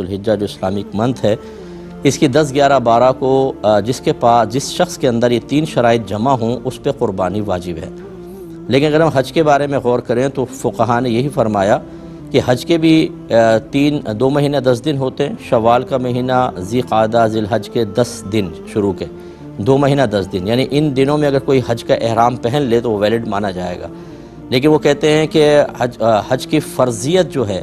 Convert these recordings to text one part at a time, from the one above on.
ذوالحجہ جو Islamic month ہے، اس کی 10، 11، 12 کو جس شخص کے اندر یہ 3 شرائط جمع ہوں اس پہ قربانی واجب ہے۔ لیکن اگر ہم حج کے بارے میں غور کریں تو فقہاء نے یہی فرمایا کہ حج کے بھی 2 مہینہ 10 دن ہوتے ہیں، شوال کا مہینہ، ذی قعدہ، ذی الحج کے 10 دن شروع کے 2 مہینہ 10 دن، یعنی ان دنوں میں اگر کوئی حج کا احرام پہن لے تو وہ ویلڈ مانا جائے گا۔ لیکن وہ کہتے ہیں کہ حج کی فرضیت جو ہے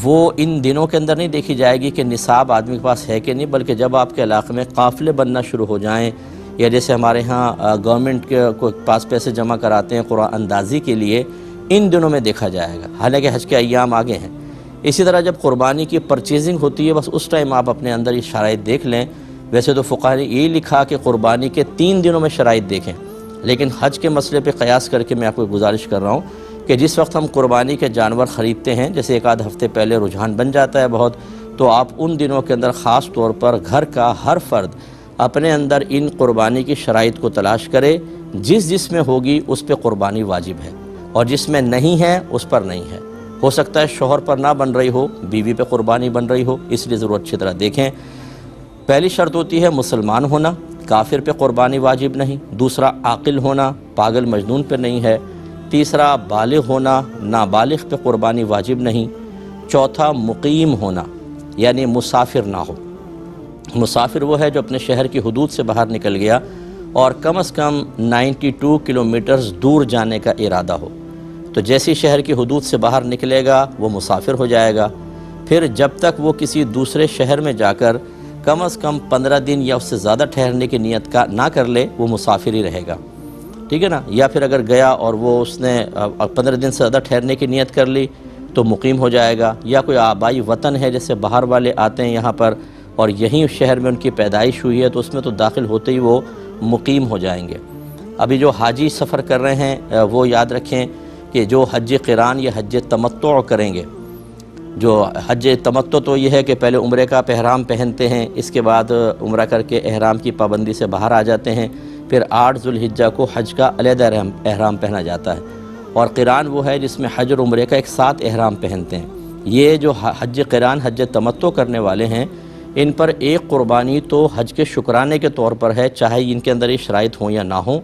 وہ ان دنوں کے اندر نہیں دیکھی جائے گی کہ نصاب آدمی کے پاس ہے کہ نہیں، بلکہ جب آپ کے علاقے میں قافلے بننا شروع ہو جائیں، یا جیسے ہمارے ہاں گورنمنٹ کے پاس پیسے جمع کراتے ہیں قرآن اندازی کے لیے، ان دنوں میں دیکھا جائے گا، حالانکہ حج کے ایام آگے ہیں۔ اسی طرح جب قربانی کی پرچیزنگ ہوتی ہے، بس اس ٹائم آپ اپنے اندر یہ شرائط دیکھ لیں۔ ویسے تو فقہاء نے یہی لکھا کہ قربانی کے 3 دنوں میں شرائط دیکھیں، لیکن حج کے مسئلے پہ قیاس کر کے میں آپ کو گزارش کر رہا ہوں کہ جس وقت ہم قربانی کے جانور خریدتے ہیں، جیسے 1 آدھ ہفتے پہلے رجحان بن جاتا ہے بہت، تو آپ ان دنوں کے اندر خاص طور پر گھر کا ہر فرد اپنے اندر ان قربانی کی شرائط کو تلاش کرے، جس میں ہوگی اس پہ قربانی واجب ہے، اور جس میں نہیں ہے اس پر نہیں ہے۔ ہو سکتا ہے شوہر پر نہ بن رہی ہو، بیوی پہ قربانی بن رہی ہو، اس لیے ضرور اچھی طرح دیکھیں۔ پہلی شرط ہوتی ہے مسلمان ہونا، کافر پہ قربانی واجب نہیں۔ دوسرا عاقل ہونا، پاگل مجنون پہ نہیں ہے۔ تیسرا بالغ ہونا، نابالغ پہ قربانی واجب نہیں۔ چوتھا مقیم ہونا، یعنی مسافر نہ ہو۔ مسافر وہ ہے جو اپنے شہر کی حدود سے باہر نکل گیا اور کم از کم 92 کلومیٹرز دور جانے کا ارادہ ہو، تو جیسی شہر کی حدود سے باہر نکلے گا وہ مسافر ہو جائے گا۔ پھر جب تک وہ کسی دوسرے شہر میں جا کر کم از کم 15 دن یا اس سے زیادہ ٹھہرنے کی نیت نہ کر لے، وہ مسافر ہی رہے گا، ٹھیک ہے نا۔ یا پھر اگر گیا اور وہ اس نے 15 دن سے زیادہ ٹھہرنے کی نیت کر لی تو مقیم ہو جائے گا۔ یا کوئی آبائی وطن ہے، جیسے باہر والے آتے ہیں یہاں پر اور یہیں شہر میں ان کی پیدائش ہوئی ہے، تو اس میں تو داخل ہوتے ہی وہ مقیم ہو جائیں گے۔ ابھی جو حاجی سفر کر رہے ہیں وہ یاد رکھیں کہ جو حج قران یا حج تمتع کریں گے، جو حج تمتع تو یہ ہے کہ پہلے عمرے کا احرام پہنتے ہیں، اس کے بعد عمرہ کر کے احرام کی پابندی سے باہر آ جاتے ہیں، پھر 8 ذوالحجہ کو حج کا علیحدہ احرام پہنا جاتا ہے۔ اور قران وہ ہے جس میں حج اور عمرے کا ایک ساتھ احرام پہنتے ہیں۔ یہ جو حج قران حج تمتع کرنے والے ہیں، ان پر ایک قربانی تو حج کے شکرانے کے طور پر ہے، چاہے ان کے اندر یہ شرائط ہوں یا نہ ہوں،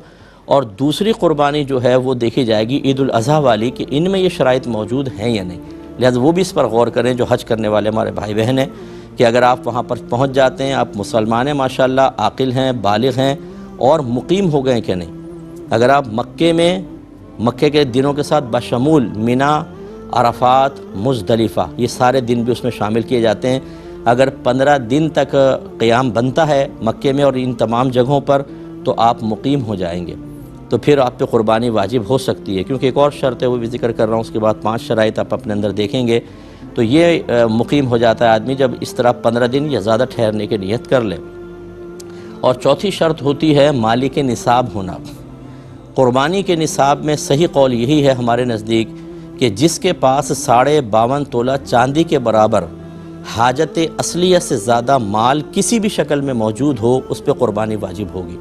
اور دوسری قربانی جو ہے وہ دیکھی جائے گی عید الاضحیٰ والی کہ ان میں یہ شرائط موجود ہیں یا نہیں۔ لہذا وہ بھی اس پر غور کریں جو حج کرنے والے ہمارے بھائی بہن ہیں، کہ اگر آپ وہاں پر پہنچ جاتے ہیں، آپ مسلمان ہیں ماشاءاللہ، عاقل ہیں، بالغ ہیں اور مقیم ہو گئے کہ نہیں۔ اگر آپ مکے کے دنوں کے ساتھ بشمول مینا، عرفات، مزدلفہ، یہ سارے دن بھی اس میں شامل کیے جاتے ہیں، اگر 15 دن تک قیام بنتا ہے مکے میں اور ان تمام جگہوں پر، تو آپ مقیم ہو جائیں گے، تو پھر آپ پہ قربانی واجب ہو سکتی ہے۔ کیونکہ ایک اور شرط ہے، وہ بھی ذکر کر رہا ہوں، اس کے بعد 5 شرائط آپ اپنے اندر دیکھیں گے، تو یہ مقیم ہو جاتا ہے آدمی جب اس طرح 15 دن یا زیادہ ٹھہرنے کی نیت کر لے۔ اور چوتھی شرط ہوتی ہے مالک نصاب ہونا۔ قربانی کے نصاب میں صحیح قول یہی ہے ہمارے نزدیک کہ جس کے پاس 52.5 تولہ چاندی کے برابر حاجت اصلیہ سے زیادہ مال کسی بھی شکل میں موجود ہو، اس پہ قربانی واجب ہوگی۔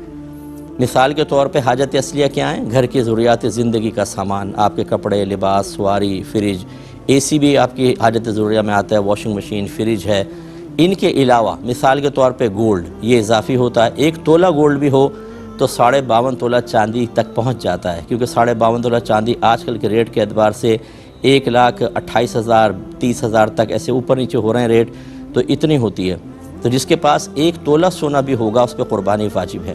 مثال کے طور پہ حاجت اصلیہ کیا ہیں؟ گھر کی ضروریات زندگی کا سامان، آپ کے کپڑے، لباس، سواری، فریج، اے سی بھی آپ کی حاجت ضروریات میں آتا ہے، واشنگ مشین، فریج ہے۔ ان کے علاوہ مثال کے طور پہ گولڈ، یہ اضافی ہوتا ہے، 1 تولہ گولڈ بھی ہو تو 52.5 تولہ چاندی تک پہنچ جاتا ہے، کیونکہ 52.5 تولہ چاندی آج کل کے ریٹ کے اعتبار سے 1,28,000 30,000 تک ایسے اوپر نیچے ہو رہے ہیں ریٹ، تو اتنی ہوتی ہے۔ تو جس کے پاس 1 تولہ سونا بھی ہوگا اس پہ قربانی واجب ہے۔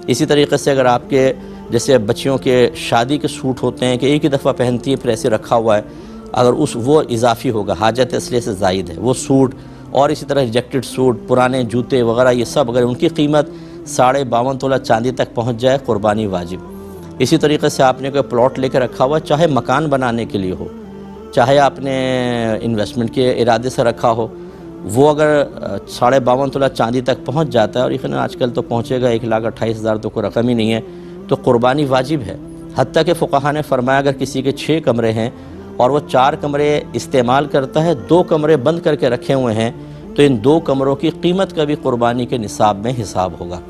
اسی طریقے سے اگر آپ کے جیسے بچیوں کے شادی کے سوٹ ہوتے ہیں کہ ایک ہی دفعہ پہنتی ہیں پھر ایسے رکھا ہوا ہے، اگر وہ اضافی ہوگا، حاجت اصلیہ سے زائد ہے وہ سوٹ، اور اسی طرح ریجیکٹڈ سوٹ، پرانے جوتے وغیرہ، یہ سب اگر ان کی قیمت 52.5 تولہ چاندی تک پہنچ جائے، قربانی واجب۔ اسی طریقے سے آپ نے کوئی پلاٹ لے کے رکھا ہوا، چاہے مکان بنانے کے لیے ہو، چاہے آپ نے انویسٹمنٹ کے ارادے سے رکھا ہو، وہ اگر 52.5 تولہ چاندی تک پہنچ جاتا ہے، اور یقیناً آج کل تو پہنچے گا 1,28,000 تو کوئی رقم ہی نہیں ہے، تو قربانی واجب ہے۔ حتیٰ کہ فقہاء نے فرمایا اگر کسی کے 6 کمرے ہیں اور وہ 4 کمرے استعمال کرتا ہے، 2 کمرے بند کر کے رکھے ہوئے ہیں، تو ان 2 کمروں کی قیمت کا بھی قربانی کے نصاب میں حساب ہوگا۔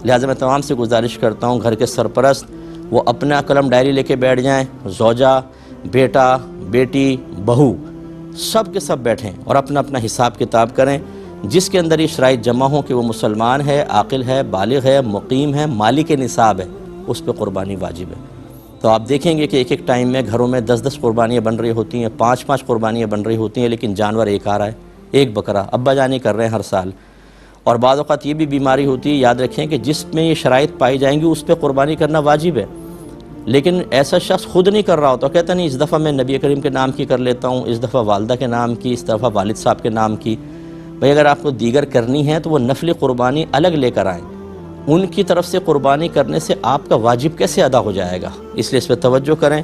لہٰذا میں تمام سے گزارش کرتا ہوں، گھر کے سرپرست وہ اپنا قلم ڈائری لے کے بیٹھ جائیں، زوجہ، بیٹا، بیٹی، بہو، سب کے سب بیٹھیں اور اپنا اپنا حساب کتاب کریں. جس کے اندر یہ شرائط جمع ہوں کہ وہ مسلمان ہے، عاقل ہے، بالغ ہے، مقیم ہے، مالک نصاب ہے، اس پہ قربانی واجب ہے. تو آپ دیکھیں گے کہ ایک ایک ٹائم میں گھروں میں 10 قربانیاں بن رہی ہوتی ہیں، 5 قربانیاں بن رہی ہوتی ہیں، لیکن جانور ایک آ رہا ہے، ایک بکرا ابا جانی کر رہے ہیں ہر سال. اور بعض اوقات یہ بھی بیماری ہوتی ہے، یاد رکھیں کہ جس میں یہ شرائط پائی جائیں گی اس پہ قربانی کرنا واجب ہے. لیکن ایسا شخص خود نہیں کر رہا ہوتا، کہتا نہیں اس دفعہ میں نبی کریم کے نام کی کر لیتا ہوں، اس دفعہ والدہ کے نام کی، اس دفعہ والد صاحب کے نام کی. بھئی اگر آپ کو دیگر کرنی ہے تو وہ نفلی قربانی الگ لے کر آئیں. ان کی طرف سے قربانی کرنے سے آپ کا واجب کیسے ادا ہو جائے گا؟ اس لیے اس پہ توجہ کریں.